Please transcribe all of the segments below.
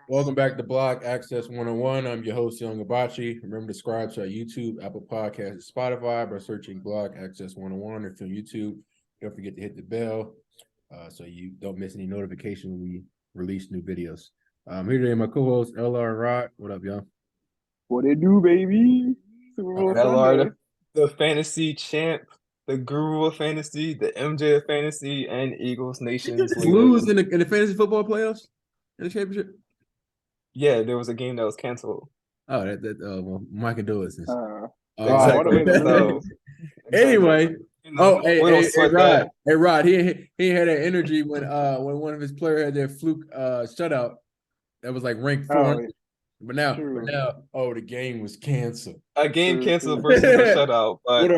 Welcome back to Block Access 101. I'm your host, Young Abachi. Remember to subscribe to our YouTube, Apple Podcasts, and Spotify by searching Block Access 101 or through YouTube. Don't forget to hit the bell so you don't miss any notification when we release new videos. Here today, my co-host, LR and Rod. What up, y'all? What it do, baby? Super Bowl LR, Sunday. the fantasy champ, the guru of fantasy, the MJ of fantasy, and Eagles Nation's leader. Lose in the fantasy football playoffs? In the championship? Yeah, there was a game that was canceled. Oh, well, my condolences. Exactly. So, anyway, Rod. Hey, Rod, he had that energy when one of his players had their fluke shutout that was like ranked 400. But now, the game was canceled. A game canceled versus a shutout. But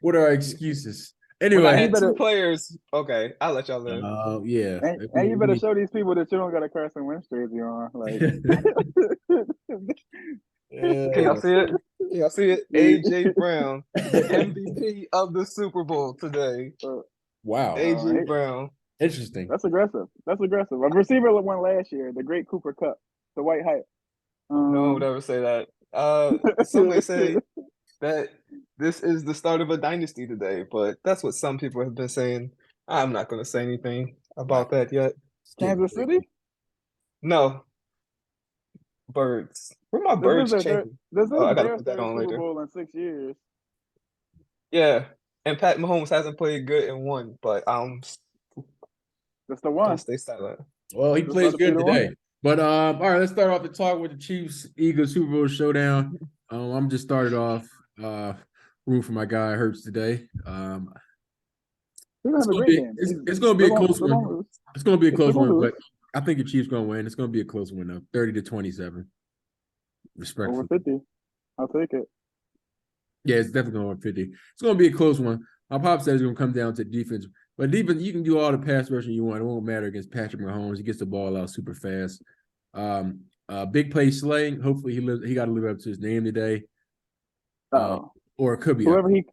what are our excuses? Anyway, when I had two players. Okay, I'll let y'all live. Yeah. And you better show these people that you don't got a Carson Wentz jersey on. Like, Can y'all see it? Can y'all see it? AJ Brown, the MVP of the Super Bowl today. Wow. AJ Brown. Interesting. That's aggressive. A receiver won last year, the great Cooper Kupp, the white hype. No one would ever say that. Some may say that this is the start of a dynasty today, but that's what some people have been saying. I'm not going to say anything about that yet. Kansas City? No. Birds. Where my birds changing? I got to put that on later. Super Bowl in 6 years. Yeah, and Pat Mahomes hasn't played good in one, but that's the one. Don't stay silent. Well, he plays good today. But all right, let's start off the talk with the Chiefs Eagles SuperBowl Showdown. I'm just started off room for my guy Hurts today. It's going to be a close one. It's going to be a close one, but I think the Chiefs going to win. It's going to be a close one though, 30-27. Respectfully. Over 50. I'll take it. Yeah, it's definitely going to win 50. It's going to be a close one. My pop said it's going to come down to defense. But defense, you can do all the pass rushing you want. It won't matter against Patrick Mahomes. He gets the ball out super fast. Big play slaying. Hopefully he got to live up to his name today. Or it could be whoever he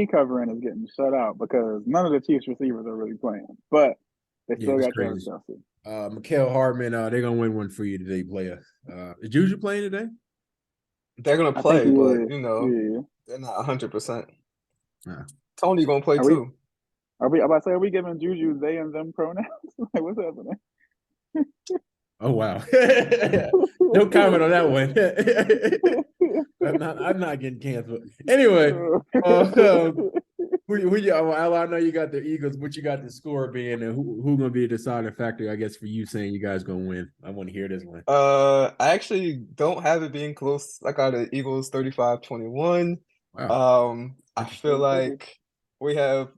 covering is getting shut out because none of the Chiefs receivers are really playing. But they still got Travis Kelce. Mikael Hardman, they're gonna win one for you today, player. Is Juju playing today? They're gonna play, but they're not 100%. Tony gonna play too. Are we giving Juju they and them pronouns? Like, what's happening? Oh wow! No comment on that one. I'm not getting canceled. Anyway, I know you got the Eagles, but you got the score being, and who gonna be a deciding factor? I guess for you saying you guys gonna win. I want to hear this one. I actually don't have it being close. I got the Eagles 35-21. Wow. I feel like we have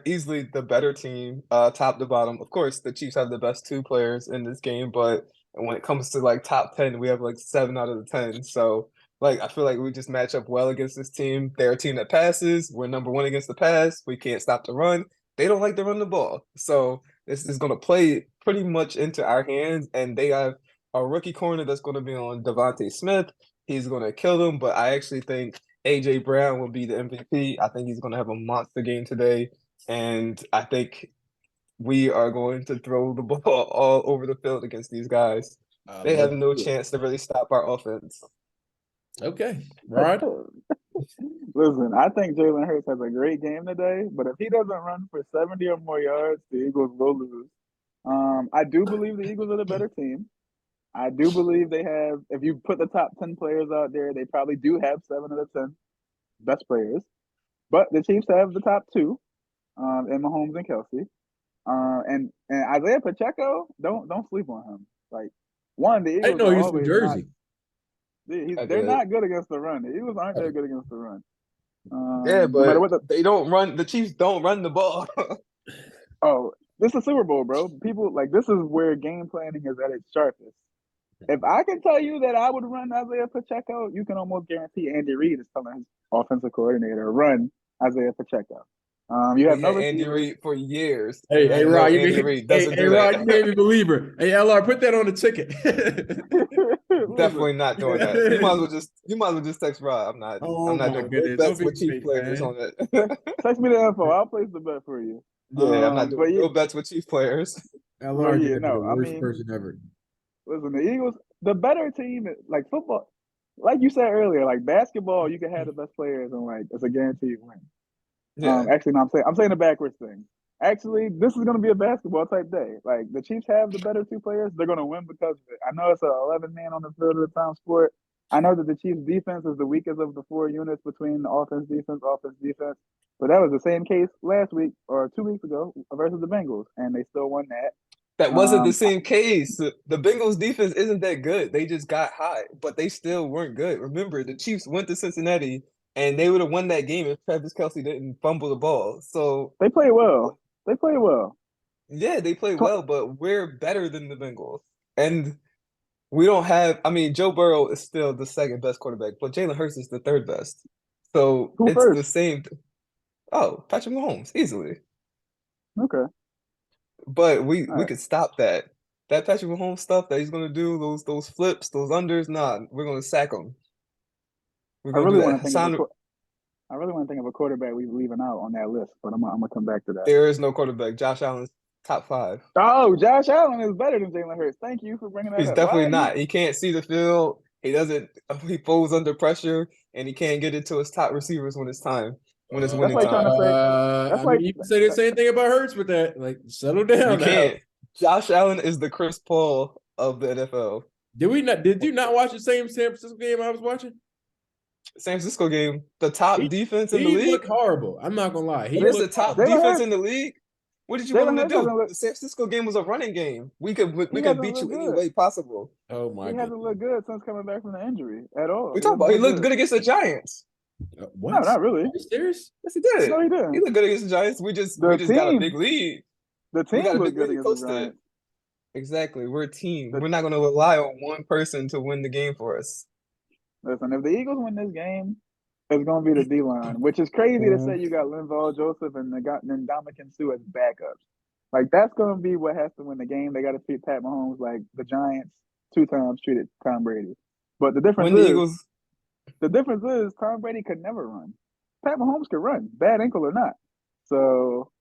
easily the better team, top to bottom. Of course, the Chiefs have the best two players in this game, but when it comes to like top 10, we have like 7 out of the 10. So like I feel like we just match up well against this team. They're a team that passes. We're number 1 against the pass. We can't stop the run. They don't like to run the ball. So this is going to play pretty much into our hands. And they have a rookie corner that's going to be on Devontae Smith. He's going to kill them, but I actually think AJ Brown will be the MVP. I think he's going to have a monster game today. And I think we are going to throw the ball all over the field against these guys. They have no chance to really stop our offense. Okay. Rod? Listen, I think Jalen Hurts has a great game today, but if he doesn't run for 70 or more yards, the Eagles will lose. I do believe the Eagles are the better team. I do believe they have, if you put the top 10 players out there, they probably do have 7 of the 10 best players. But the Chiefs have the top 2, in Mahomes and Kelce. And Isaiah Pacheco, don't sleep on him. Like, one, the Eagles I know he's from Jersey. They're not good against the run. The Eagles aren't that good against the run. But they don't run. The Chiefs don't run the ball. This is a Super Bowl, bro. People, like, this is where game planning is at its sharpest. If I can tell you that I would run Isaiah Pacheco, you can almost guarantee Andy Reid is telling his offensive coordinator, run Isaiah Pacheco. You have no Andy Reid for years. Hey, Rod, you made me believer. Hey, LR, put that on the ticket. Definitely not doing that. You might as well just text Rod. I'm not doing bets with Chief players on it. Text me the info. I'll place the bet for you. Yeah, I'm not doing no bets with Chief players. LR yeah, the no. I worst mean, person ever. listen, the Eagles, the better team, like football, like you said earlier, like basketball, you can have the best players and like it's a guaranteed win. Yeah. Actually, no, I'm saying the backwards thing. Actually, this is going to be a basketball type day. Like the Chiefs have the better two players, they're going to win because of it. I know it's a 11 man on the field at the time sport. I know that the Chiefs defense is the weakest of the four units between the offense, defense. But that was the same case last week or 2 weeks ago versus the Bengals, and they still won that. That wasn't the same case. The Bengals defense isn't that good. They just got hot, but they still weren't good. Remember, the Chiefs went to Cincinnati and they would have won that game if Travis Kelce didn't fumble the ball. So They play well. They play well. yeah, they play well, but we're better than the Bengals. And we don't have, I mean, Joe Burrow is still the second best quarterback, but Jalen Hurts is the third best. So Who it's the first? same. Oh, Patrick Mahomes, easily. Okay. But we All right. could stop that. That Patrick Mahomes stuff that he's gonna do, those flips, those unders, nah, we're gonna sack him. We're I gonna do really that. want to think of I really want to think of a quarterback we're leaving out on that list, but I'm gonna come back to that. There is no quarterback. Josh Allen's top 5. Oh, Josh Allen is better than Jalen Hurts. Thank you for bringing that He's up. definitely Why? not. He can't see the field. He doesn't. He folds under pressure, and he can't get it to his top receivers when it's time. When it's winning That's like trying to say. That's I like mean, you can say the same thing about Hurts with that. Like, settle down. You now. can't. Josh Allen is the Chris Paul of the NFL. Did you not watch the same San Francisco game I was watching? San Francisco game, the top defense in the He league. looked horrible. I'm not gonna lie. He It is the looked top Jalen defense Hurts. in the league. What did you want him to Jalen Hurts do? The San Francisco game was a running game. We could He beat hasn't you looked any good. way possible. Oh my He hasn't looked good since coming back from the injury at all. We talking about he looked good against the Giants. What? No, not really. Are you serious? Yes, he did. No, he didn't. He looked good against the Giants. We just The got a team- big lead. The We got team a looked big good lead. against the Coasted. Giants. Exactly. We're a team. The- We're not going to rely on one person to win the game for us. Listen, if the Eagles win this game, it's going to be the D line, which is crazy to say. You got Linval Joseph and Ndamukong Suh as backups. Like that's going to be what has to win the game. They got to treat Pat Mahomes like the Giants 2 times treated Tom Brady. But the difference is Tom Brady could never run. Pat Mahomes could run, bad ankle or not. So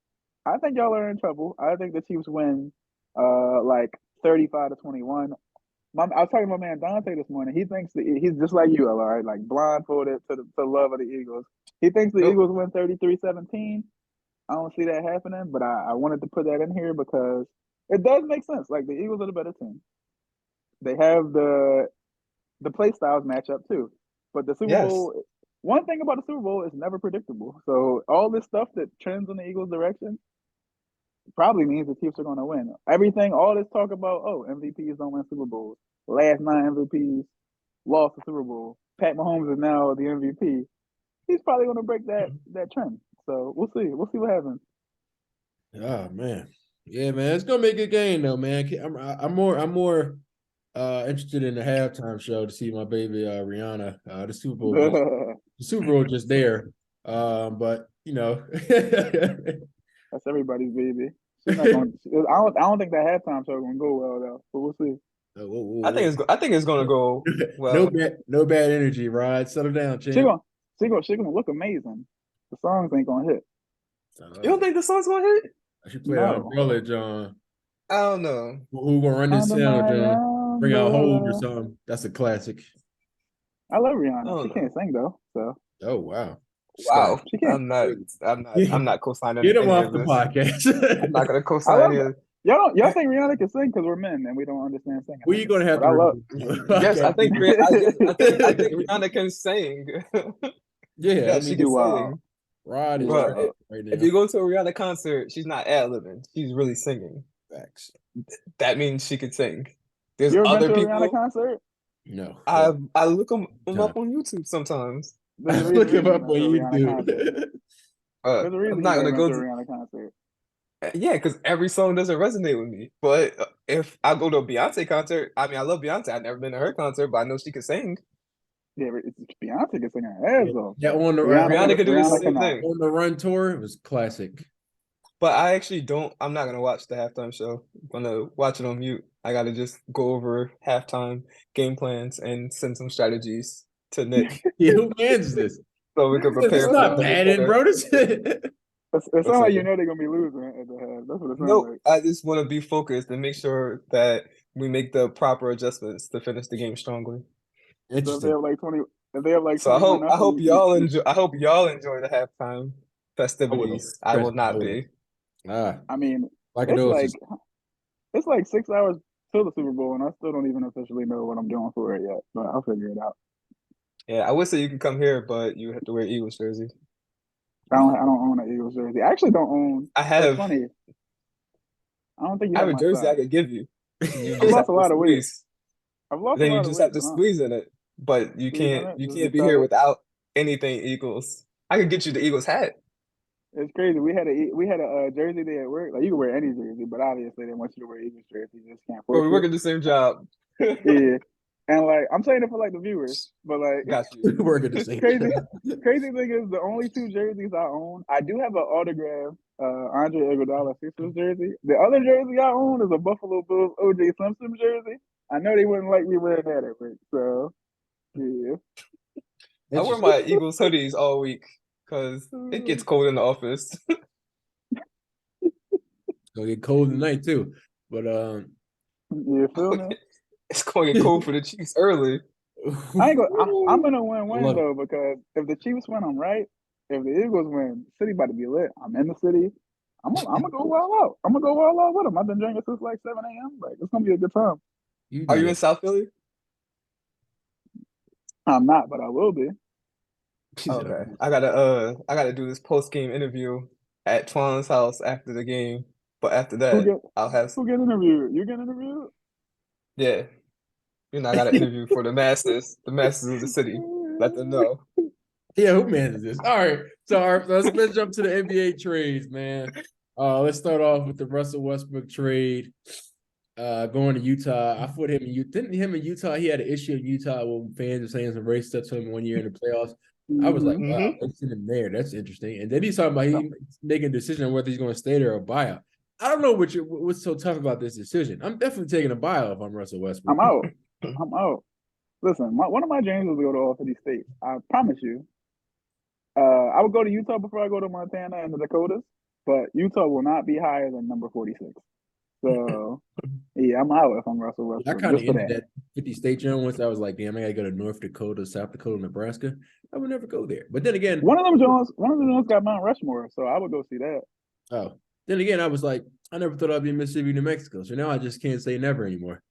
I think y'all are in trouble. I think the Chiefs win like 35-21. I was talking to my man Dante this morning. He thinks that he's just like you, LR, like blindfolded to the love of the Eagles. He thinks the Eagles win 33-17. I don't see that happening, but I wanted to put that in here because it does make sense. Like the Eagles are the better team. They have the play styles match up too. But the Super Bowl, one thing about the Super Bowl is never predictable. So all this stuff that trends in the Eagles' direction probably means the Chiefs are going to win. Everything, all this talk about, MVPs don't win Super Bowls. Last 9 MVPs lost the Super Bowl. Pat Mahomes is now the MVP. He's probably going to break that trend. So we'll see. We'll see what happens. Oh man, yeah, man, it's gonna be a good game though, man. I'm more interested in the halftime show to see my baby Rihanna. The Super Bowl just there. But you know, that's everybody's baby. She's not going. I don't think that halftime show gonna go well though. But we'll see. I think it's gonna go well. No bad energy, Rod. Settle down, champ. She gonna look amazing. The songs ain't gonna hit. You don't think the song's gonna hit? I should play Umbrella, John. I don't know. Who gonna run this sound, John? Bring out Hold or something. That's a classic. I love Rihanna. She can't sing though. So. Oh wow. Wow. She can't. I'm not co-signing. Get him off the podcast. I'm not gonna co-sign it. Y'all think Rihanna can sing because we're men and we don't understand singing. Who are you gonna have to? Yes, I think Rihanna can sing. Yeah, she can sing. Rod is right now. If you go to a Rihanna concert, she's not ad-libbing. She's really singing. Facts. That means she could sing. There's you ever other been to people. a Rihanna concert? No. I look them up on YouTube sometimes. Look him up on YouTube. I'm not gonna go to a Rihanna concert. Yeah, because every song doesn't resonate with me. But if I go to a Beyonce concert, I mean, I love Beyonce. I've never been to her concert, but I know she can sing. Yeah, Beyonce can sing her ass off. Yeah, on the Rihanna could do the same thing. On the Run tour, it was classic. But I actually don't. I'm not gonna watch the halftime show. I'm gonna watch it on mute. I gotta just go over halftime game plans and send some strategies to Nick. Yeah, who mans this? So we can prepare. It's not bad, bro. It sounds like you know they're gonna be losing at the half. That's what it sounds Nope. like. I just want to be focused and make sure that we make the proper adjustments to finish the game strongly. So if they Interesting. have like 20, if they have like So 21 I hope nothing, y'all enjoy. I hope y'all enjoy the halftime festivities. I will Trust me, not be. I mean, like it's those. like 6 hours till the Super Bowl, and I still don't even officially know what I'm doing for it yet. But I'll figure it out. Yeah, I would say you can come here, but you have to wear Eagles jersey. I don't own an Eagles jersey. I actually don't own. I That's have. funny. I don't think you I have have a my jersey I size. could give you. You I've just lost have a to lot of weight. squeeze. I've lost a Then you lot of just have weight, to but squeeze in it. But you squeeze in can't. it. You Just can't be try here to. without anything Eagles. I could get you the Eagles hat. It's crazy. We had a jersey day at work. Like you can wear any jersey, but obviously they want you to wear Eagles jersey. You just can't But force we work it. at the same job. Yeah, and like I'm saying it for like the viewers, but like Got you. We're gonna say crazy thing is the only two jerseys I own. I do have an autographed Andre Iguodala Sixers jersey. The other jersey I own is a Buffalo Bills OJ Simpson jersey. I know they wouldn't like me wearing that at work, so yeah. I wear my Eagles hoodies all week because it gets cold in the office. It's gonna get cold tonight too. But You feel me? It's going to get cold for the Chiefs early. I'm gonna win Love it. though, because if the Chiefs win, I'm right. If the Eagles win, city about to be lit. I'm in the city. I'm gonna go all out. I'm gonna go all out with them. I've been drinking since like 7 a.m. Like it's gonna be a good time. Are you in South Philly? I'm not, but I will be. Okay. I gotta do this post game interview at Twan's house after the game. But after that, I'll have Who get interviewed? You get interviewed? yeah. I got an interview for the Masters of the city. Let them know. Yeah, who manages this? All right. So let's jump to the NBA trades, man. Let's start off with the Russell Westbrook trade. Going to Utah. I thought him in Utah, he had an issue in Utah when fans were saying some race stuff to him 1 year in the playoffs. I was like, wow, let's send him there. That's interesting. And then he's talking about he making a decision on whether he's going to stay there or buy out. I don't know what's so tough about this decision. I'm definitely taking a buyout if I'm Russell Westbrook. I'm out. Listen, one of my dreams was to go to all 50 states. I promise you. I would go to Utah before I go to Montana and the Dakotas, but Utah will not be higher than number 46. So, yeah, I'm out if I'm Russell Westbrook. I kind of ended that 50 state joint once. I was like, damn, I gotta go to North Dakota, South Dakota, Nebraska. I would never go there. But then again, one of them Jones got Mount Rushmore, so I would go see that. Oh, then again, I was like, I never thought I'd be in Mississippi, New Mexico. So now I just can't say never anymore.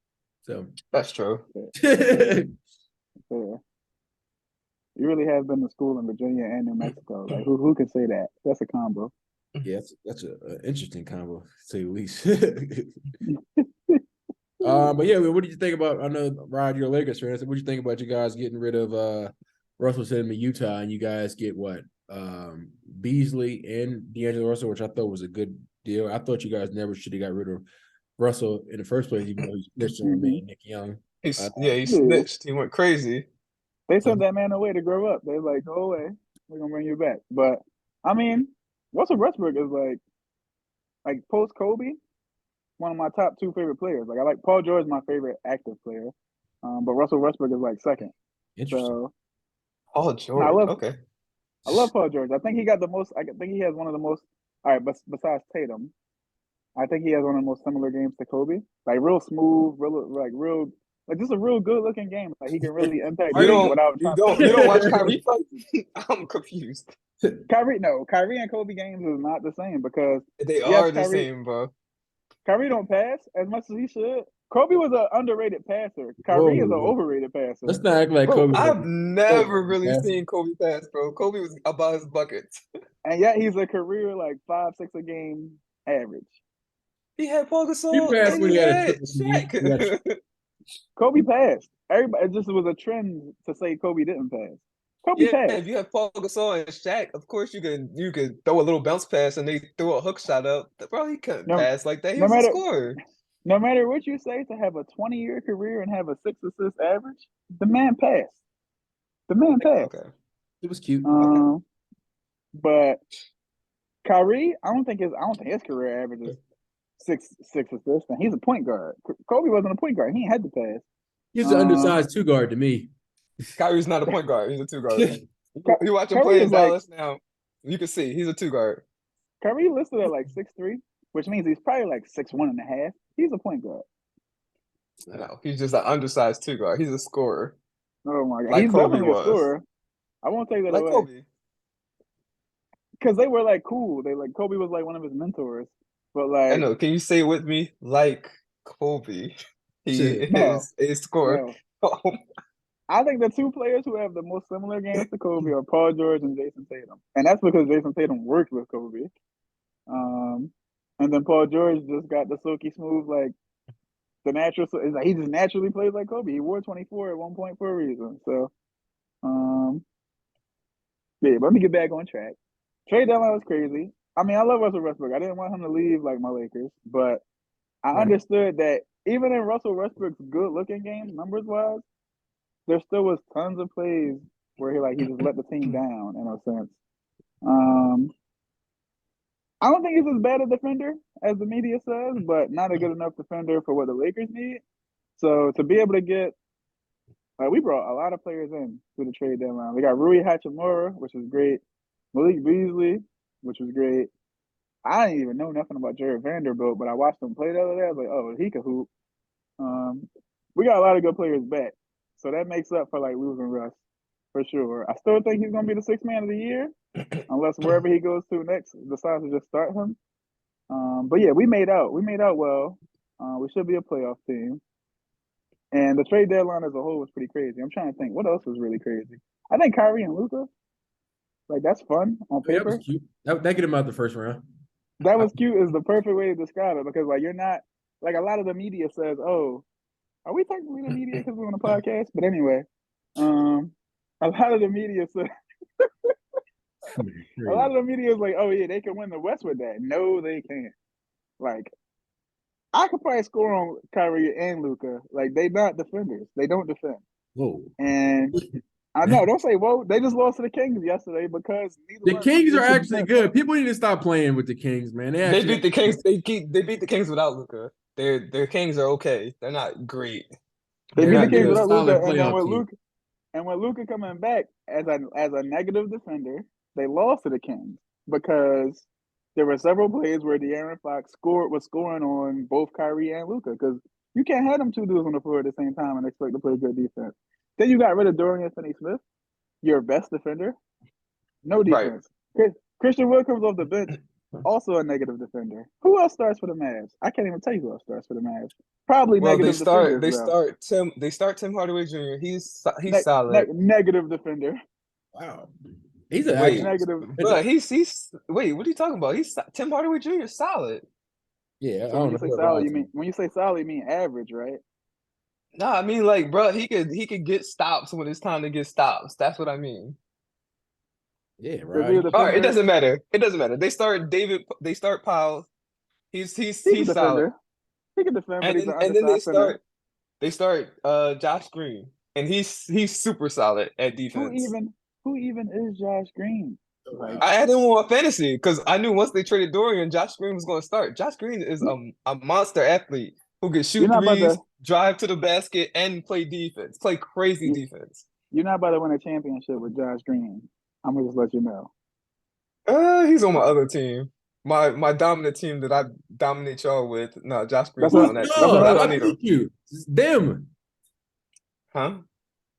So that's true. Yeah. You really have been to school in Virginia and New Mexico. Like who can say that? That's a combo. Yeah, that's an interesting combo, to say the least. But yeah, what did you think about? I know Rod, you're a Lakers fan. So what do you think about you guys getting rid of Russell sitting in Utah, and you guys get what? Beasley and D'Angelo Russell, which I thought was a good deal. I thought you guys never should have got rid of Russell in the first place, even though he snitched on Nick Young. He snitched. He went crazy. They sent that man away to grow up. They're like, go away. We're gonna bring you back. But I mean, Russell Westbrook is like post Kobe, one of my top two favorite players. Like I like Paul George, my favorite active player, but Russell Westbrook is like second. Interesting. So, Paul George. I love Paul George. I think he got the most. I think he has one of the most. All right, but besides Tatum, I think he has one of the most similar games to Kobe. Like real smooth, like just a real good looking game. Like he can really impact. You don't watch Kyrie play? I'm confused. Kyrie and Kobe games is not the same because they are the same, bro. Kyrie don't pass as much as he should. Kobe was an underrated passer. Kyrie is an overrated passer. Let's not act like Kobe. I've never really seen Kobe pass, bro. Kobe was about his buckets. And yet he's a career like 5-6 a game average. He had Paul Gasol. He passed when he had Shaq. Kobe passed. Everybody, it just was a trend to say Kobe didn't pass. Kobe passed. If you have Paul Gasol and Shaq, of course you can throw a little bounce pass and they throw a hook shot up. Bro, he couldn't pass like that. He was a scorer. No matter what you say, to have a 20-year career and have a 6 assist average, the man passed. Okay. It was cute. But Kyrie, I don't think his career average is 6 assists, and he's a point guard. Kobe wasn't a point guard. He ain't had to pass. He's an undersized 2 guard to me. Kyrie's not a point guard. He's a 2 guard. You watch him play in Dallas now. You can see he's a 2 guard. Kyrie listed at like 6'3", which means he's probably like 6'1.5". He's a point guard. No, he's just an undersized two guard. He's a scorer. Oh my god, Like he's Kobe definitely a was. scorer. I won't take that Like away. Kobe. Because they were like cool. They like Kobe was like one of his mentors. But like I know. Can you say it with me? Like Kobe. He is a scorer. No. I think the two players who have the most similar games to Kobe are Paul George and Jason Tatum. And that's because Jason Tatum worked with Kobe. And then Paul George just got the silky smooth, like the natural. It's like he just naturally plays like Kobe. He wore 24 at one point for a reason. So, yeah. But let me get back on track. Trade deadline was crazy. I mean, I love Russell Westbrook. I didn't want him to leave like my Lakers, but I understood that even in Russell Westbrook's good-looking games, numbers-wise, there still was tons of plays where he just let the team down in a sense. I don't think he's as bad a defender as the media says, but not a good enough defender for what the Lakers need. So to be able to get, we brought a lot of players in through the trade deadline. We got Rui Hachimura, which was great. Malik Beasley, which was great. I didn't even know nothing about Jared Vanderbilt, but I watched him play the other day. I was like, oh, he could hoop. We got a lot of good players back. So that makes up for like losing Russ for sure. I still think he's gonna be the sixth man of the year, unless wherever he goes to next decides to just start him. But yeah, we made out. We made out well. We should be a playoff team. And the trade deadline as a whole was pretty crazy. I'm trying to think what else was really crazy. I think Kyrie and Luka, like that's fun on paper. That was cute. That get him out the first round. That was cute is the perfect way to describe it because like you're not like a lot of the media says, oh, are we technically the media because we're on a podcast? But anyway, a lot of the media says a lot of the media is like, oh yeah, they can win the West with that. No, they can't. Like I could probably score on Kyrie and Luka. Like they not defenders. They don't defend. Whoa. And I know, don't say whoa. They just lost to the Kings yesterday because the Kings are actually good. People need to stop playing with the Kings, man. They beat the Kings. They beat the Kings without Luka. Their Kings are okay. They're not great. They beat the Kings without Luka, and then with Luka coming back as a negative defender, they lost to the Kings because there were several plays where De'Aaron Fox was scoring on both Kyrie and Luka because you can't have them two dudes on the floor at the same time and expect to play good defense. Then you got rid of Dorian Finney-Smith, your best defender. No defense. Right. Christian Wood comes off the bench, also a negative defender. Who else starts for the Mavs? I can't even tell you who else starts for the Mavs. Probably negative defenders. They start Tim Hardaway Jr. He's solid. Negative defender. Wow. He's a negative. But he's wait, what are you talking about? Tim Hardaway Jr. is solid. Yeah, so when you say solid, you mean average, right? No, I mean like, bro, he could get stops when it's time to get stops. That's what I mean. Yeah, right. All right, it doesn't matter. They start Powell. He's solid. He can defend, and then they start Josh Green, and he's super solid at defense. Who even is Josh Green? Like, I had him on my fantasy because I knew once they traded Dorian, Josh Green was going to start. Josh Green is a monster athlete who can shoot threes, drive to the basket, and play defense. Play crazy defense. You're not about to win a championship with Josh Green. I'm gonna just let you know. He's on my other team. My dominant team that I dominate y'all with. No, Josh Green's on that team. I don't need him. You. Them. Huh?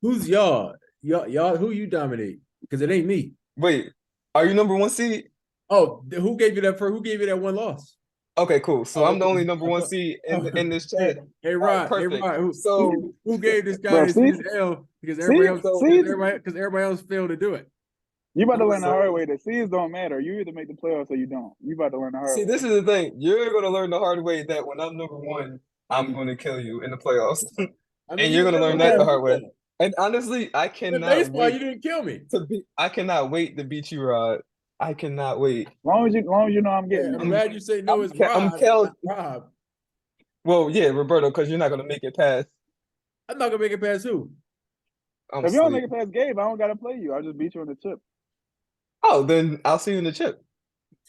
Who's y'all? Y'all who you dominate? Because it ain't me. Wait, are you number 1 seed? Oh, who gave you that one loss? Okay, cool. So I'm the only number 1 seed in this chat. Hey, Rod. Perfect. Hey, Rod. So who gave this guy his L because everybody else failed to do it? You about to learn the hard way that seeds don't matter. You either make the playoffs or you don't. You about to learn the hard way. See, this is the thing. You're going to learn the hard way that when I'm number 1, I'm going to kill you in the playoffs. And you're going to learn that the hard way. And honestly, I cannot wait. You didn't kill me. I cannot wait to beat you, Rod. I cannot wait. As long as you know I'm getting. I'm glad you say no. It's Rob. Well, yeah, Roberto, because you're not going to make it past. I'm not going to make it past who? If you don't make it past Gabe, I don't got to play you. I'll just beat you on the chip. Oh, then I'll see you in the chip.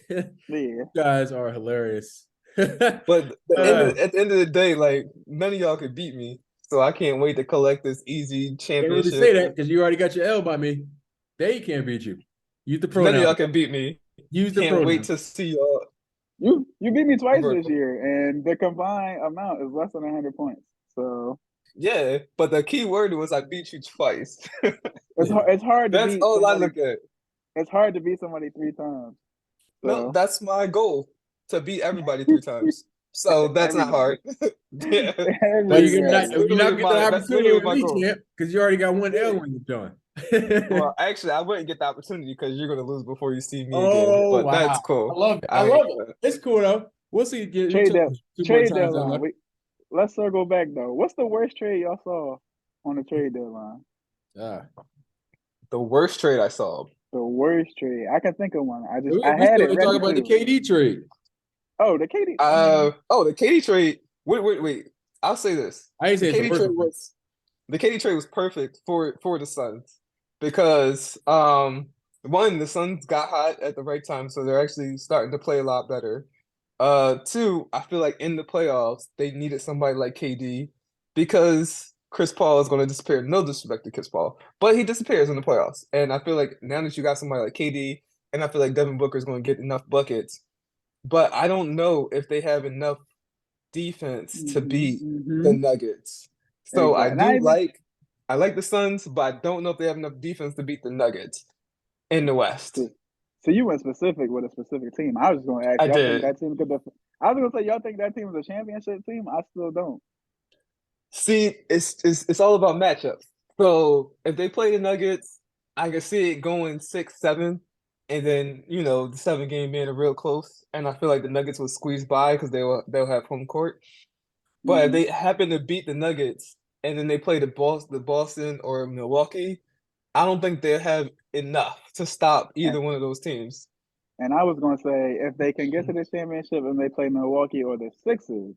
Yeah. You guys are hilarious. But at the end of the day, like, none of y'all could beat me. So I can't wait to collect this easy championship. Can't really say that because you already got your L by me. They can't beat you. Use the pronoun. None of y'all can beat me. Use the Can't wait pronoun. to see y'all. You beat me twice Bro. this year, and the combined amount is less than 100 points. So Yeah, but the key word was I beat you twice. it's hard to That's beat all I somebody. look at. It's hard to beat somebody 3 times. No, So that's my goal, to beat everybody 3 times. So that's not hard. Yeah, Well, you're everybody. not, you're not getting the that's opportunity literally with my me, goal. champ, because you already got one Yeah. L on your joint. Well, actually, I wouldn't get the opportunity because you're gonna lose before you see me again. Oh But wow! that's cool. I love it. It's cool though. We'll see. Get each Trade other that 2 more trade times. deadline. Let's circle back though. What's the worst trade y'all saw on the trade deadline? The worst trade I saw. The worst trade. I can think of one. I We had still it ain't ready talking about the too. KD trade. Oh, the KD. The KD trade. Wait. I'll say this. I ain't The say it's the KD worst trade one. the KD trade was perfect for the Suns because one, the Suns got hot at the right time, so they're actually starting to play a lot better. Two, I feel like in the playoffs they needed somebody like KD because Chris Paul is going to disappear. No disrespect to Chris Paul, but he disappears in the playoffs, and I feel like now that you got somebody like KD, and I feel like Devin Booker is going to get enough buckets, but I don't know if they have enough defense to beat the Nuggets. So Exactly. I like the Suns, but I don't know if they have enough defense to beat the Nuggets in the West. So you went specific with a specific team. I was just going to ask I y'all did. think that team could. I was going to say y'all think that team is a championship team. I still don't. See, it's all about matchups. So if they play the Nuggets, I can see it going 6-7, and then the 7 game being real close. And I feel like the Nuggets will squeeze by because they'll have home court. But if they happen to beat the Nuggets and then they play the Boston or Milwaukee, I don't think they'll have enough to stop either one of those teams. And I was going to say, if they can get to the championship and they play Milwaukee or the Sixers,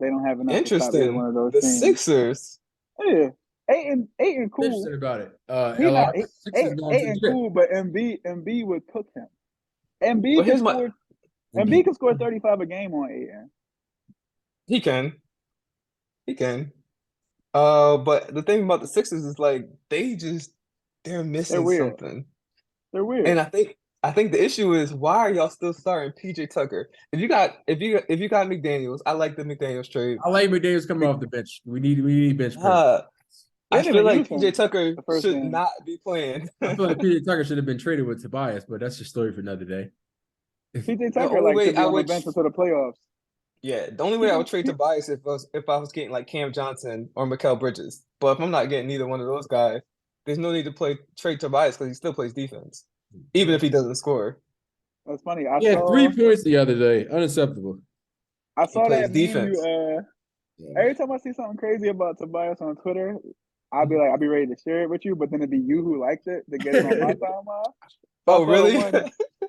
they don't have enough to stop either one of those The teams. Sixers. Yeah, eight and cool. Interesting about it. He not Sixers going eight to the and ship. cool, but Embiid would cook him. Embiid can score 35 a game on Ayton. He can. But the thing about the Sixers is like they're missing something. They're weird. And I think the issue is why are y'all still starting PJ Tucker? If you got McDaniels, I like the McDaniels trade. I like McDaniels coming off the bench. We need bench pressure. I feel like PJ Tucker should not be playing. I feel like PJ Tucker should have been traded with Tobias, but that's just story for another day. PJ Tucker should be on the bench until the playoffs. Yeah, the only way I would trade Tobias if I was getting like Cam Johnson or Mikal Bridges. But if I'm not getting either one of those guys, there's no need to trade Tobias because he still plays defense, even if he doesn't score. That's funny. He had 3 points the other day. Unacceptable. I saw that defense. Every time I see something crazy about Tobias on Twitter, I'll be ready to share it with you, but then it'd be you who liked it to get it on my timeline. Oh, really?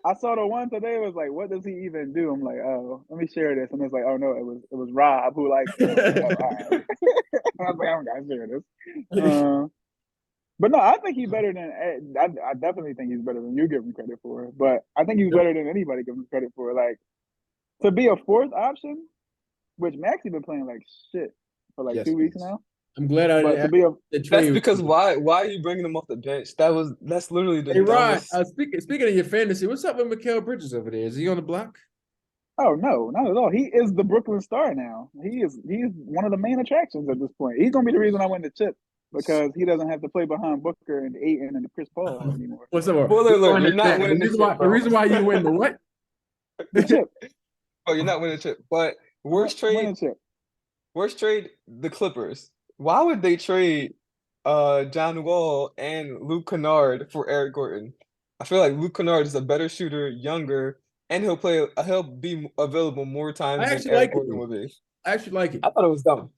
I saw the one today. It was like, what does he even do? I'm like, oh, let me share this. And it's like, oh no, it was Rob who liked it. I was like, oh, all right. I was like, I don't gotta share this. But no, I think he's better than. I definitely think he's better than you give him credit for. But I think he's better than anybody gives him credit for. Like to be a fourth option, which Maxey been playing like shit for like 2 weeks now. I'm glad I didn't. To be that's because why are you bringing him off the bench? That's literally the dumbest. Rod, speaking of your fantasy, what's up with Mikal Bridges over there? Is he on the block? Oh no, not at all. He is the Brooklyn Star now. He's one of the main attractions at this point. He's gonna be the reason I win the chip because he doesn't have to play behind Booker and Ayton and Chris Paul anymore. What's up? Spoiler alert, you're not winning the reason why you win the what? The chip. Oh, you're not winning the chip. But worst trade, the Clippers. Why would they trade John Wall and Luke Kennard for Eric Gordon? I feel like Luke Kennard is a better shooter, younger, and he'll be available more times than Eric Gordon will be. I actually like it. I thought it was dumb.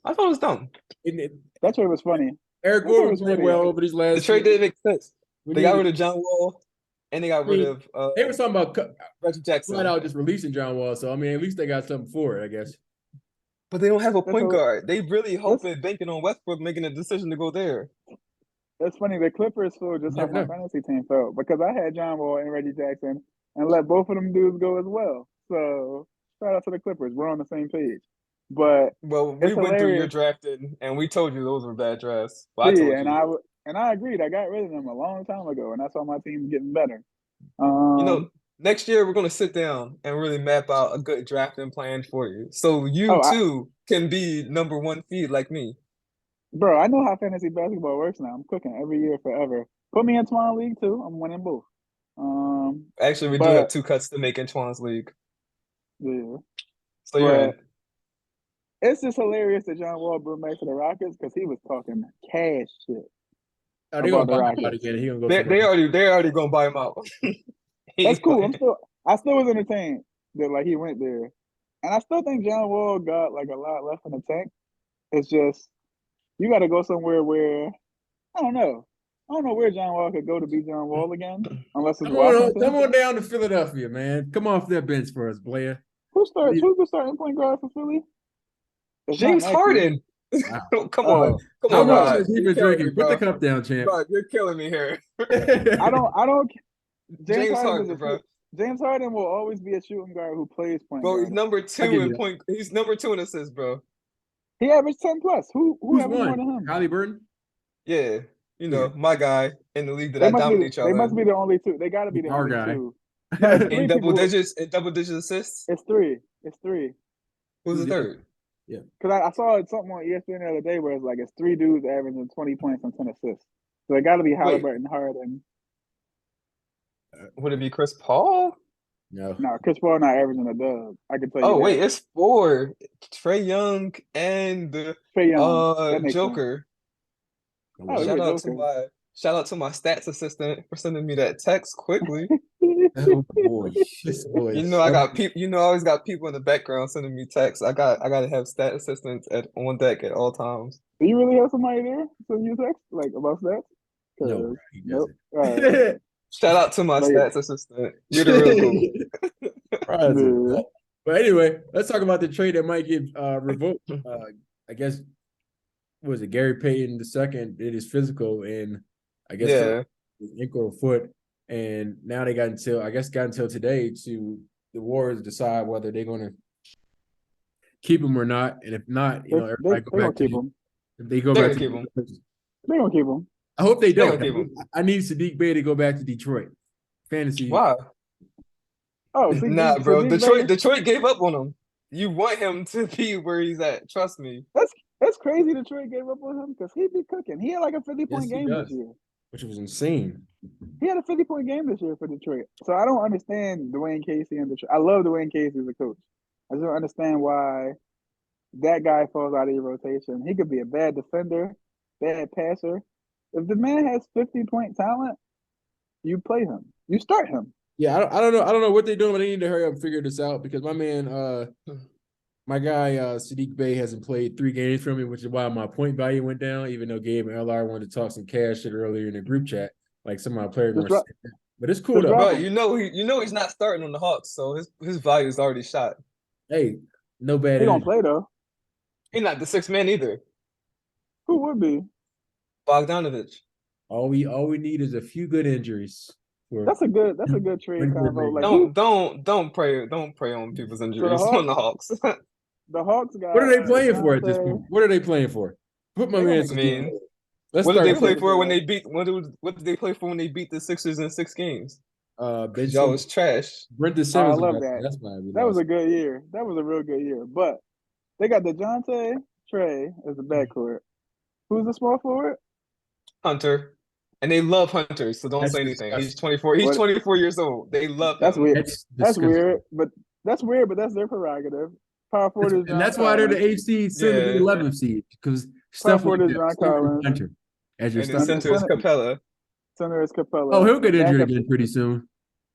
That trade was funny. Eric Gordon was playing well over these last. The trade didn't make sense. They got rid of John Wall, and they got rid of. They were talking about Reggie Jackson. Flat out just releasing John Wall. So I mean, at least they got something for it, I guess. But they don't have a point guard. They really banking on Westbrook making a decision to go there. That's funny. The Clippers feel just how my fantasy team felt because I had John Wall and Reggie Jackson and let both of them dudes go as well. So shout out to the Clippers. We're on the same page. But we went through your drafting and we told you those were bad drafts. Well, I agreed. I got rid of them a long time ago, and that's why my team's getting better. next year we're gonna sit down and really map out a good drafting plan for you, so you Oh, too can be number one seed like me. bro, I know how fantasy basketball works now. I'm cooking every year forever. Put me in Twine League too. I'm winning both. Actually, we do have But 2 cuts to make in Twan's league, yeah, so you're but in. it's just hilarious that John Wall brought back to the Rockets because he was talking cash shit Are they gonna about the buy him out Rockets. again? He gonna go They somewhere they else. already they already gonna buy him out. He That's ain't cool. playing. I still was entertained that like he went there, and I still think John Wall got like a lot left in the tank. It's just you got to go somewhere where I don't know. I don't know where John Wall could go to be John Wall again, unless it's Come Washington. on down to Philadelphia, man. Come off that bench for us, Blair. Who's the starting point guard for Philly? It's not James Maxey. Harden. Wow. Come Oh, How on, much Rod. has he You're been killing me, drinking? Put the bro. cup down, champ. Rod, you're killing me here. I don't. James James Harden is Harden, a bro. shoot. James Harden will always be a shooting guard who plays point Bro, he's guard. number I two give you in that. point. He's number 2 in assists, bro. He averaged 10 plus. Who Who's averaged more won? than him? Halliburton? Yeah, Yeah. my guy in the league that They I must be. dominate They y'all must in. be the only two. They got to be the Our only guy. two. No, it's In three double people. digits, assists. It's three. It's three. Who's the third? Yeah. Because I saw something on ESPN the other day where it's like it's 3 dudes averaging 20 points and 10 assists. So it got to be Wait, Halliburton, Harden. would it be Chris Paul? No. No, Chris Paul not averaging a dub. I can tell you Oh wait, that. it's 4. Trae Young and Trae Young. That makes sense. Joker. Oh, you're Shout a out to joker. my stats assistant for sending me that text quickly. Oh boy. This boy. You know I got people. You know I always got people in the background sending me texts. I got to have stat assistants on deck at all times. Do you really have somebody there send you text like about that? No, bro, he Nope. doesn't. All right. Shout out to my Like, stats assistant. You're the real goat. yeah. But anyway, let's talk about the trade that might get revoked. I guess was it Gary Payton II did his physical and I guess Yeah. his ankle or foot, and now they got until today to the Warriors decide whether they're going to keep him or not, and if not, everybody go They gonna back to keep him. if they go They're back gonna to keep him. They gonna keep him. I hope they They're don't. gonna keep him. I need Sadiq Bey to go back to Detroit. Fantasy. Why? Oh, see, Nah, so bro. these days, Detroit gave up on him. You want him to be where he's at. Trust me. that's crazy. Detroit gave up on him because he be cooking. He had like a 50-point Yes, he game this does. year. Which was insane. He had a 50-point game this year for Detroit. So I don't understand Dwayne Casey and Detroit. I love Dwayne Casey as a coach. I just don't understand why that guy falls out of your rotation. He could be a bad defender, bad passer. If the man has 50-point talent, you play him. You start him. Yeah, I don't know. I don't know what they're doing, but they need to hurry up and figure this out because my man, my guy Sadiq Bey hasn't played 3 games for me, which is why my point value went down. Even though Gabe and LR wanted to talk some cash shit earlier in the group chat, like some of my players were saying that. But it's cool though. But you know he's not starting on the Hawks, so his value is already shot. Hey, no bad. He don't play though. He's not the 6th man either. Who would be? Bogdanovich. All we need is a few good injuries. That's a good trade combo. Like don't prey on people's injuries on the Hawks. The Hawks got. What are they playing for at this point? What are they playing for? Put my man. What did they play for when they beat? What did they play for when they beat the Sixers in 6 games? Y'all was trash. Brendan Simmons. I love that. That's why that was a good year. That was a real good year. But they got DeJounte, Trae as the backcourt. Who's the small forward? Hunter. And they love Hunter, so don't say anything. He's 24. He's 24 years old. They love him. That's weird. That's weird. But that's their prerogative. Power forward is John and that's Collins. why they're the 8th seed, soon to be 11th seed, because stuff like is John Collins. Hunter as your center is Capella. Center is Capella. Oh, he'll get injured again pretty soon.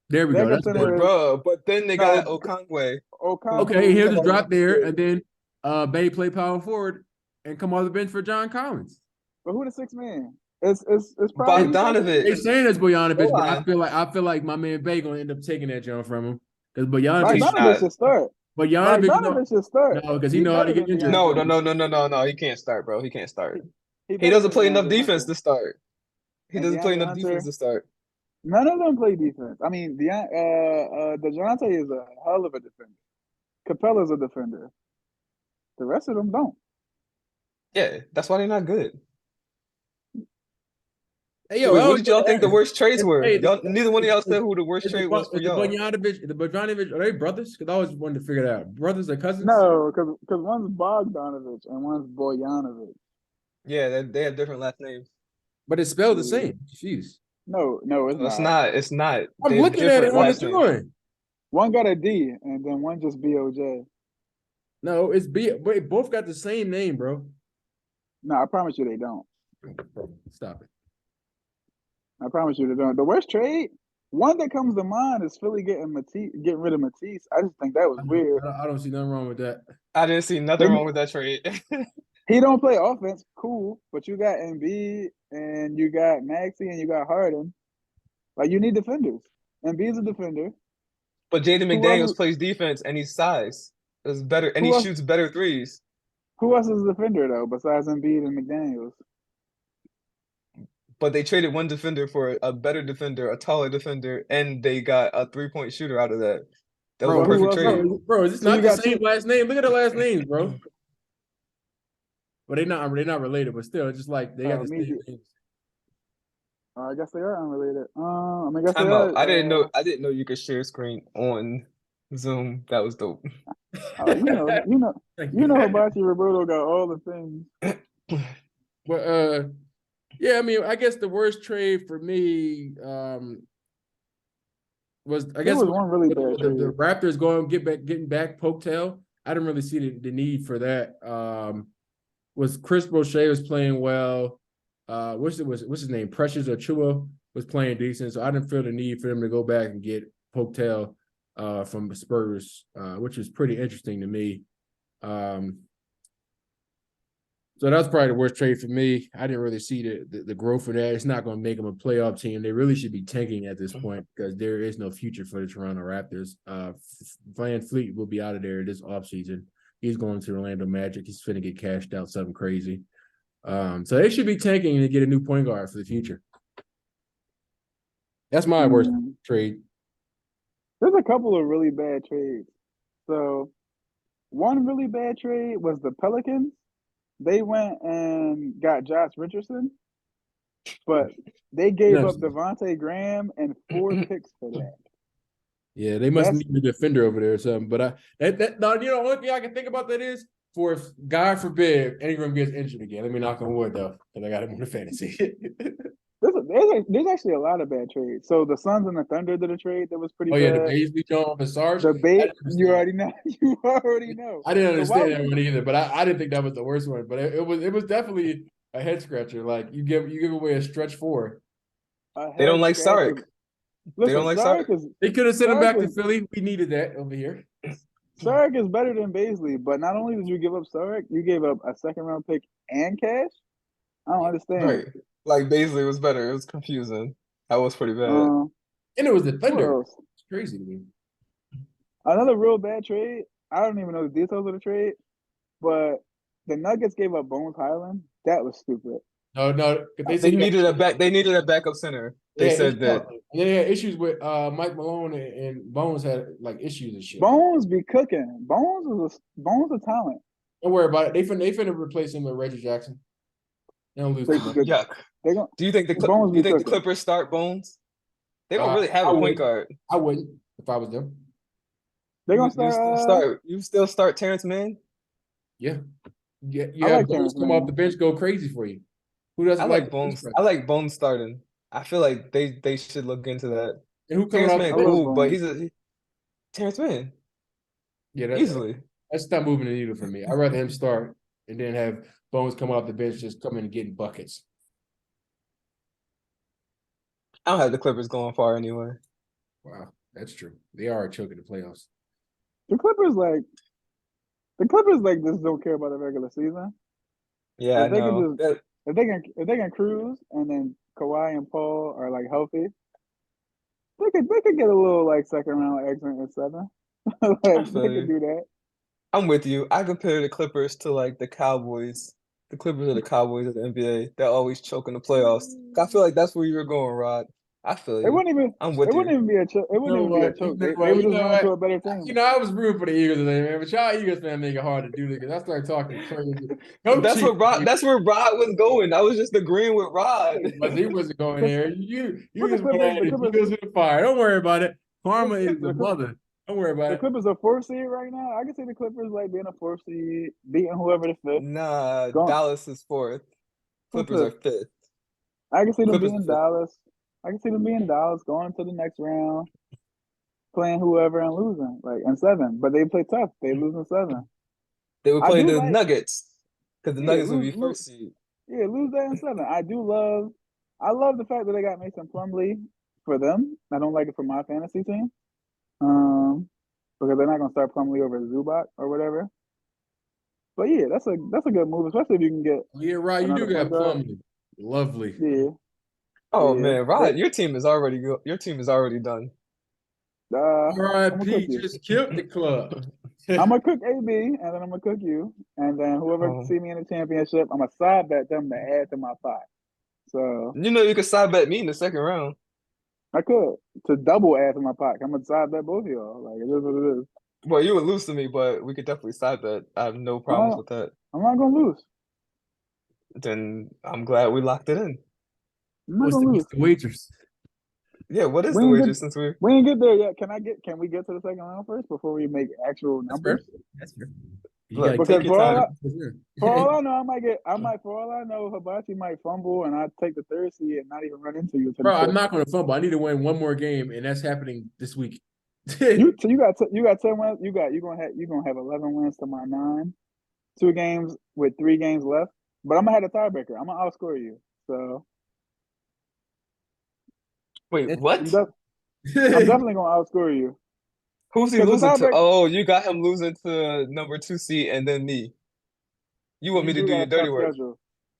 There we go. That's good. Bro, but then they got Okongwe. Okay, he'll just drop there, and then Bay play power forward and come off the bench for John Collins. But who the 6th man? It's probably Bogdanovich. They saying it's Bogdanovich, but I feel like my man Bay gonna end up taking that jump from him because Bogdanovich should start. Bogdanovich should start. No, because he know how to get injured. No. He can't start, bro. He can't start. He doesn't play enough defense to start. He doesn't play enough defense to start. None of them play defense. I mean, DeJounte is a hell of a defender. Capella's a defender. The rest of them don't. Yeah, that's why they're not good. Hey, So yo, wait, I what was did y'all gonna think the ask. worst trades were? Hey, Y'all, neither one of y'all said who the worst is trade was for the y'all. Bogdanovich, are they brothers? Because I always wanted to figure that out. Brothers or cousins? No, because one's Bogdanovich and one's Boyanovich. Yeah, they have different last names. But it's spelled the Yeah. same. Confused. No, it's No, it's not. not. It's not. I'm They have looking at it different on the last names. joint. One got a D, and then one just BOJ. No, it's B. But both got the same name, bro. No, I promise you they don't. Stop it. I promise you they don't. The worst trade, one that comes to mind is Philly getting rid of Matisse. I just think that was weird. I don't see nothing wrong with that. I didn't see nothing wrong with that trade. He don't play offense, cool, but you got Embiid and you got Maxey and you got Harden. Like you need defenders. Embiid's a defender. But Jaden Who else? McDaniels plays defense and he's size. It's better and he Who else? shoots better threes. Who else is a defender though besides Embiid and McDaniels? But they traded one defender for a better defender, a taller defender, and they got a 3-point shooter out of that. That was Bro, a perfect else? trade. Bro, is this So not you the got same last name? Look at the last names, bro. But they're not related, but still, it's just like they got the same names. I guess they are unrelated. I guess they Time are. out. I didn't know you could share screen on Zoom. That was dope. Hibachi Roberto got all the things. But yeah, I mean, I guess the worst trade for me was one really bad trade. The Raptors getting back Poketail. I didn't really see the need for that. Was Chris Boucher was playing well. What's his name? Precious Achua was playing decent, so I didn't feel the need for them to go back and get Poketail from the Spurs, which is pretty interesting to me. So that's probably the worst trade for me. I didn't really see the growth of that. It's not going to make them a playoff team. They really should be tanking at this point because there is no future for the Toronto Raptors. Van Fleet will be out of there this offseason. He's going to Orlando Magic. He's finna get cashed out something crazy. So they should be tanking to get a new point guard for the future. That's my worst trade. There's a couple of really bad trades. So one really bad trade was the Pelicans. They went and got Josh Richardson, but they gave up Devontae Graham and 4 picks for that. Yeah, they must need a defender over there or something. But the only thing I can think about that is for if God forbid Ingram gets injured again. Let me knock on wood though, because I got him on the fantasy. There's actually a lot of bad trades. So the Suns and the Thunder did a trade that was pretty bad. The Paisley Jones and Sarge. You already know. You already know. I didn't understand that one either, but I didn't think that was the worst one. But it was definitely a head scratcher. Like you give away a stretch 4. They don't like Sark. They don't like Sark. They could have sent him back to Philly. We needed that over here. Sark is better than Paisley, but not only did you give up Sark, you gave up a 2nd-round pick and cash. I don't understand. Right. Like Paisley was better. It was confusing. That was pretty bad. And it was the Thunder. It's crazy to me. Another real bad trade. I don't even know the details of the trade, but the Nuggets gave up Bones Highland. That was stupid. No, they needed a backup center. They said that. They had issues with Mike Malone and Bones had like issues and shit. Bones be cooking. Bones a talent. Don't worry about it. They finna replace him with Reggie Jackson. They don't lose. Yuck. Do you think the Clippers start Bones? They don't really have a point guard. I wouldn't if I was them. They're gonna You still start Terrence Mann? Yeah. Yeah. Like Bones come off the bench, go crazy for you. Who doesn't like Bones? I like Bones starting. I feel like they should look into that. And who coming Terrence off? Mann, cool, but he's Terrence Mann. Yeah, easily. That's not moving the needle for me. I'd rather him start and then have Bones come off the bench, just come in and getting buckets. I don't have the Clippers going far anyway. Wow, that's true. They are choking the playoffs. The Clippers just don't care about the regular season. Yeah, if they can cruise and then Kawhi and Paul are like healthy, they could get a little like 2nd-round exit at 7. They could do that. I'm with you. I compare the Clippers to like the Cowboys. The Clippers are the Cowboys of the NBA. They're always choking the playoffs. I feel like that's where you were going, Rod. I feel It you. wouldn't even. I'm It with wouldn't you. even be a choke. It wouldn't even be a choke. They would just run into a better team. I was rooting for the Eagles today, man. But y'all Eagles fan make it hard to do this because I started talking crazy. Go That's Chiefs. where Rod was going. I was just agreeing with Rod. But he wasn't going there. You But the just went at Clippers, the it. You Clippers, goes with the fire. Don't worry about it. Karma the, is the the, Clippers, mother. Don't worry about the it. Clippers are 4th seed right now. I can see the Clippers like being a 4th seed, beating whoever the 5th. Nah, Going, Dallas is 4th. Clippers are 5th. I can see them Clippers are being 5th. Dallas. I can see them being Dallas, going to the next round, playing whoever and losing, like in 7. But they play tough. They lose in 7. They would I play do the like, Nuggets because the yeah, Nuggets would be 1st seed. Yeah, lose that in 7. I love the fact that they got Mason Plumlee for them. I don't like it for my fantasy team, because they're not gonna start Plumlee over Zubac or whatever. But yeah, that's a good move, especially if you can get. Yeah, right. You do got Plumlee. Lovely. Yeah. Oh man, Rod, your team is already done. R.I.P. just killed the club. I'm gonna cook AB, and then I'm gonna cook you, and then whoever see me in the championship, I'm gonna side bet them to add to my pot. So you could side bet me in the 2nd round. I could to double add to my pot. I'm gonna side bet both of y'all. Like it is what it is. Well, you would lose to me, but we could definitely side bet. I have no problems with that. I'm not gonna lose. Then I'm glad we locked it in. What's the wagers? Yeah, what is the wagers since we ain't get there yet? Can we get to the 2nd round first before we make actual numbers? That's fair. Look, take your time. For all I know, for all I know, Hibachi might fumble and I take the 3rd seed and not even run into you. Bro, I'm not going to fumble. I need to win one more game, and that's happening this week. you got 10 wins. You're gonna have 11 wins to my 9. 2 games with 3 games left. But I'm gonna have a tiebreaker. I'm gonna outscore you. So wait, what? I'm definitely gonna outscore you. Who's he losing to? Oh, you got him losing to number 2 seed and then me. You want me to do your dirty work?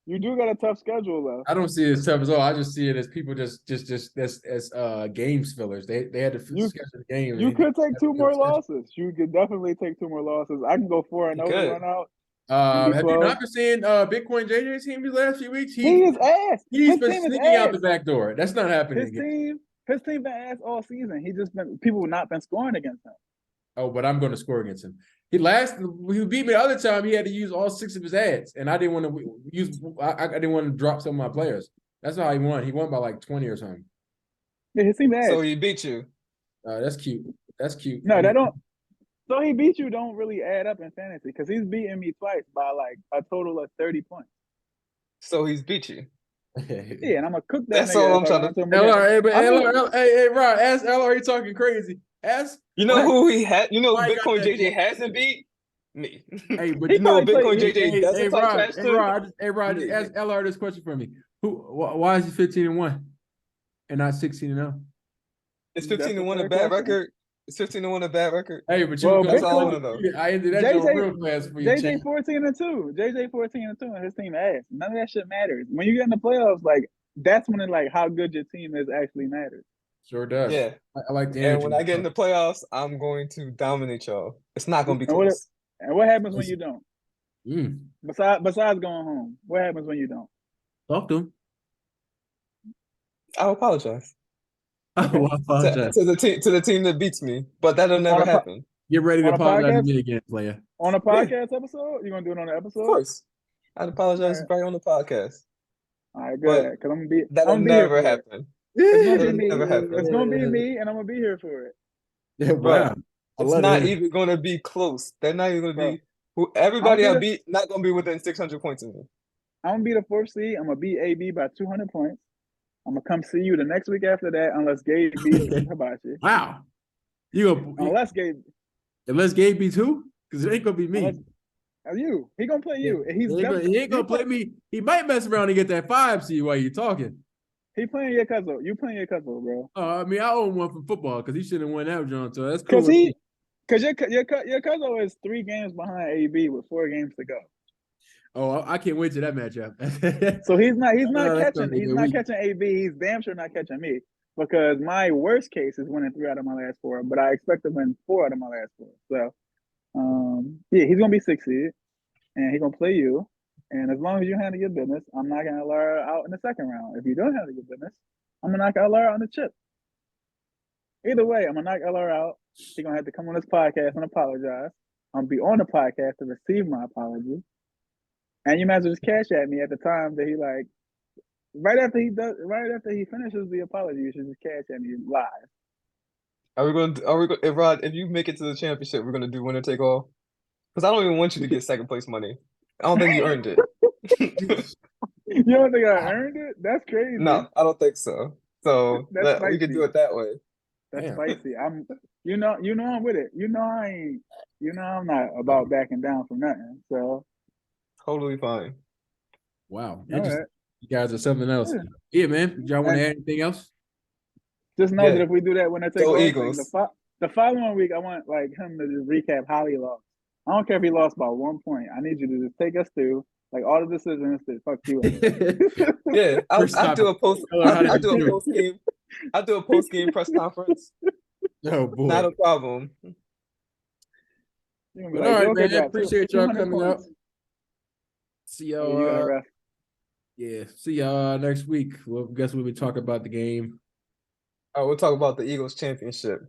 You do got a tough schedule though. I don't see it as tough as all. I just see it as people just as games fillers. They had to schedule the game. You could take 2 more losses. You could definitely take 2 more losses. I can go 4-0 to run out. Have you not been seeing Bitcoin JJ's team these last few weeks? He is ass. He's been sneaking out the back door. That's not happening. His team been ass all season. People have not been scoring against him. Oh, but I'm going to score against him. He beat me the other time. He had to use all 6 of his ads, and I didn't want to use. I didn't want to drop some of my players. That's how he won. He won by like 20 or something. Yeah, his team ass. So he beat you. That's cute. That's cute. No, that don't. So he beat you. Don't really add up in fantasy because he's beaten me twice by like a total of 30 points. So he's beat you. Yeah, and I'm gonna cook that. That's all I'm trying to. Hey, Rod, ask LR. You talking crazy? Who he had? Bitcoin JJ hasn't beat me. Hey, but Bitcoin JJ doesn't talk trash to. Rod, just ask LR this question for me. Why is he 15-1 and not 16-0? Is 15-1 a bad record? Is 15-1 a bad record? Hey, but that's all I want to know. I ended that real fast for you. JJ 14-2. JJ 14-2 and his team ass. None of that shit matters. When you get in the playoffs, like that's when how good your team is actually matters. Sure does. Yeah. I like the energy. And when I get in the playoffs, I'm going to dominate y'all. It's not going to be close. And what happens when you don't? Besides going home, what happens when you don't? Talk to him. I'll apologize. Okay. I apologize to the team that beats me, but that'll never happen. Get ready to apologize to me again, player. On a podcast episode? You gonna do it on the episode? Of course. I'd apologize right on the podcast. All right, good. Because I'm gonna be. That'll never happen. It's gonna be me, and I'm gonna be here for it. Yeah, wow. It's not even gonna be close. They're not even gonna be. Everybody I beat not gonna be within 600 points of me. I'm gonna be the 4th seed. I'm gonna beat AB by 200 points. I'm gonna come see you the next week after that, unless Gabe beats Hibachi. Wow. Unless Gabe beats who? Because it ain't gonna be me. He gonna play you. He ain't gonna play me. He might mess around and get that 5 seed while you talking. He playing your cousin. You playing your cousin, bro. I mean, I own one from football because he shouldn't win that, John. So that's cool. Because your cousin is 3 games behind AB with 4 games to go. Oh, I can't wait to that matchup. So he's not catching AB. He's damn sure not catching me because my worst case is winning 3 out of my last 4, but I expect to win 4 out of my last 4. So, he's gonna be 6 seed, and he's gonna play you. And as long as you handle your business, I'm not gonna allow out in the 2nd round. If you don't handle your business, I'm gonna knock LR out on the chip. Either way, I'm gonna knock LR out. He's gonna have to come on this podcast and apologize. I'm gonna be on the podcast to receive my apology. And you might as well just cash at me at the time that he like right after he finishes the apology, you should just cash at me live. Are we going if Rod, if you make it to the championship, we're gonna do winner take all? Because I don't even want you to get second place money. I don't think you earned it. You don't think I earned it? That's crazy. No, I don't think so. So we could do it that way. That's spicy. I'm I'm with it. I'm not about backing down from nothing. So totally fine. Wow. Right. You guys are something else. Yeah, man. Did y'all want to add anything else? Just know that if we do that when I take Go off, Eagles. The following week I want like him to just recap how he lost. I don't care if he lost by 1 point. I need you to just take us through like all the decisions that fuck you up. Yeah, I'll do a post game. I'll do a post game press conference. Oh boy. Not a problem. All right, man. I appreciate y'all coming out. See y'all. See y'all next week. Well, I guess we'll be talking about the game. We'll talk about the Eagles championship.